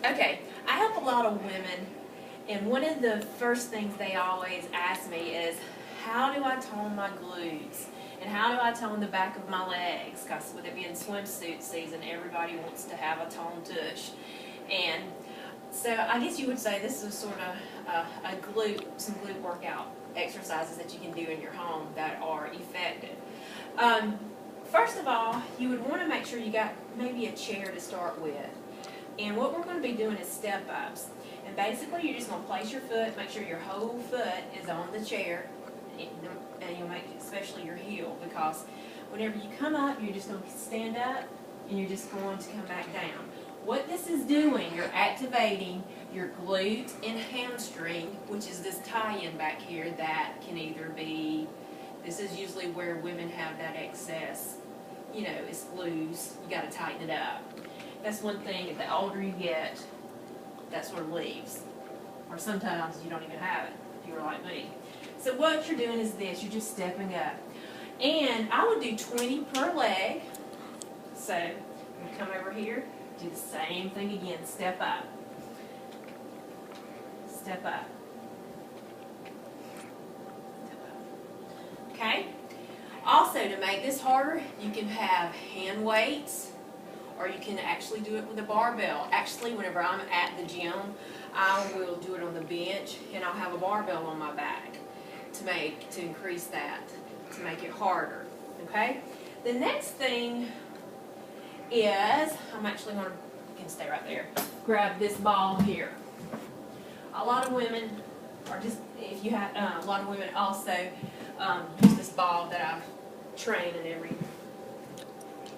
Okay, I help a lot of women, and one of the first things they always ask me is, how do I tone my glutes? And how do I tone the back of my legs? Because with it being swimsuit season, everybody wants to have a toned tush. And so I guess you would say this is sort of some glute workout exercises that you can do in your home that are effective. First of all, you would want to make sure you got maybe a chair to start with. And what we're going to be doing is step ups. And basically you're just going to place your foot, make sure your whole foot is on the chair, and you'll make especially your heel, because whenever you come up, you're just going to stand up and you're just going to come back down. What this is doing, you're activating your glute and hamstring, which is this tie-in back here that can either be, this is usually where women have that excess, it's loose, you got to tighten it up. That's one thing, the older you get, that sort of leaves. Or sometimes you don't even have it, if you're like me. So what you're doing is this, you're just stepping up. And I would do 20 per leg. So you come over here, do the same thing again, step up. Step up. Step up. Okay? Also, to make this harder, you can have hand weights, or you can actually do it with a barbell. Actually, whenever I'm at the gym, I will do it on the bench, and I'll have a barbell on my back to increase that, to make it harder. Okay? The next thing is, I'm actually going to, you can stay right there, grab this ball here. A lot of women are just, if you have, a lot of women also use this ball that I've trained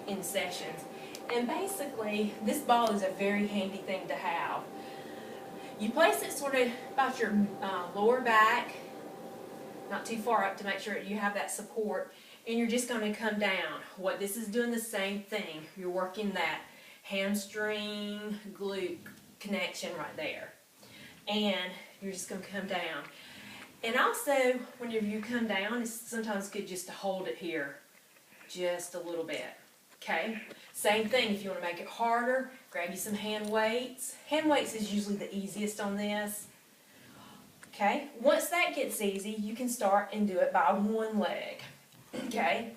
in sessions. And basically, this ball is a very handy thing to have. You place it sort of about your lower back, not too far up, to make sure you have that support, and you're just going to come down. What this is doing, the same thing. You're working that hamstring glute connection right there. And you're just going to come down. And also, whenever you come down, it's sometimes good just to hold it here just a little bit. Okay? Same thing, if you want to make it harder, grab you some hand weights. Hand weights is usually the easiest on this. Okay? Once that gets easy, you can start and do it by one leg. Okay?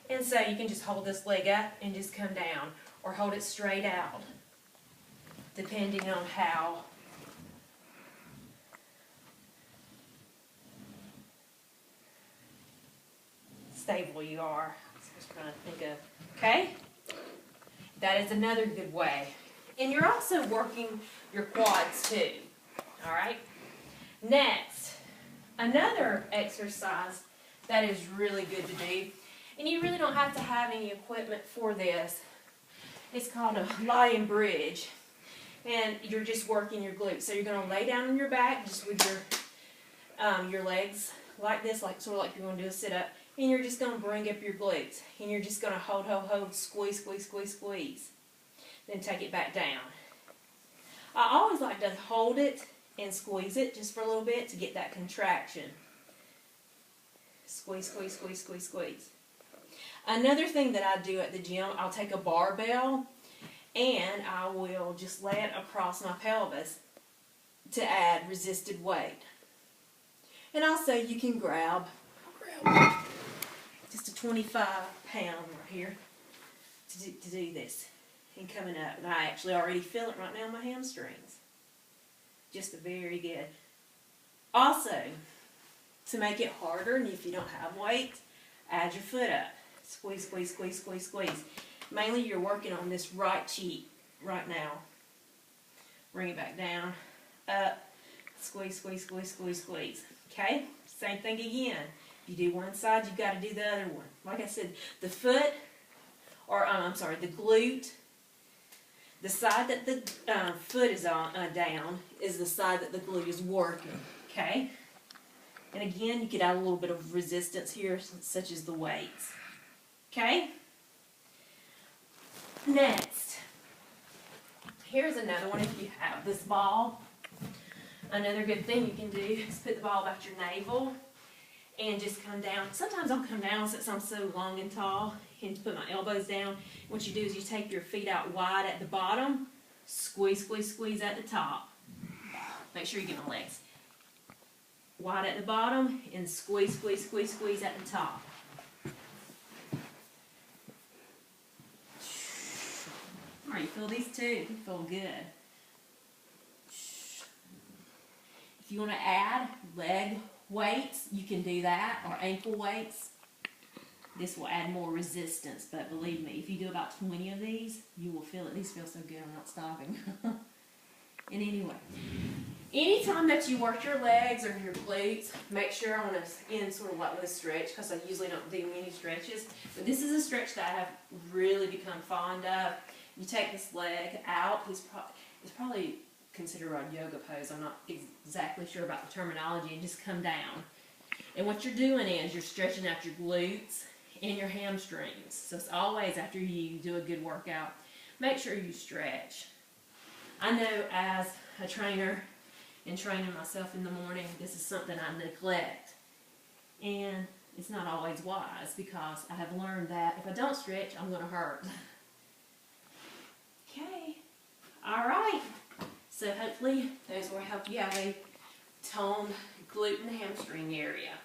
And so you can just hold this leg up and just come down, or hold it straight out, depending on how stable you are. So just trying to think of, okay? That is another good way. And you're also working your quads too. All right? Next, another exercise that is really good to do, and you really don't have to have any equipment for this. It's called a lie and bridge. And you're just working your glutes. So you're going to lay down on your back just with your legs like this, sort of like you're going to do a sit-up. And you're just going to bring up your glutes. And you're just going to hold, squeeze, squeeze, squeeze, squeeze. Then take it back down. I always like to hold it and squeeze it just for a little bit to get that contraction. Squeeze, squeeze, squeeze, squeeze, squeeze. Another thing that I do at the gym, I'll take a barbell and I will just lay it across my pelvis to add resisted weight. And also you can grab just a 25-pound right here to do this. And coming up, and I actually already feel it right now in my hamstrings. Just very good. Also, to make it harder, and if you don't have weight, add your foot up. Squeeze, squeeze, squeeze, squeeze, squeeze. Mainly you're working on this right cheek right now. Bring it back down, up, squeeze, squeeze, squeeze, squeeze, squeeze. Okay? Same thing again. If you do one side, you've got to do the other one. Like I said, the foot, or the glute, the side that the foot is on down is the side that the glute is working. Okay? And again, you could add a little bit of resistance here, such as the weights. Okay? Next, here's another one if you have this ball. Another good thing you can do is put the ball about your navel and just come down. Sometimes I'll come down since I'm so long and tall and put my elbows down. What you do is you take your feet out wide at the bottom, squeeze Squeeze, squeeze, squeeze at the top. Make sure you get my legs. Wide at the bottom and squeeze, squeeze, squeeze, squeeze at the top. All right, you feel these too? They feel good. If you want to add leg weights, you can do that, or ankle weights. This will add more resistance, but believe me, if you do about 20 of these, you will feel it. These feel so good, I'm not stopping. And anyway, anytime that you work your legs or your glutes, make sure I want to end sort of like with a stretch, because I usually don't do many stretches, but this is a stretch that I have really become fond of. You take this leg out. It's probably considered a yoga pose. I'm not exactly sure about the terminology, and just come down. And what you're doing is you're stretching out your glutes and your hamstrings. So it's always after you do a good workout, make sure you stretch. I know as a trainer and training myself in the morning, this is something I neglect. And it's not always wise, because I have learned that if I don't stretch, I'm going to hurt. Okay. All right. So hopefully those will help you have a toned glute and hamstring area.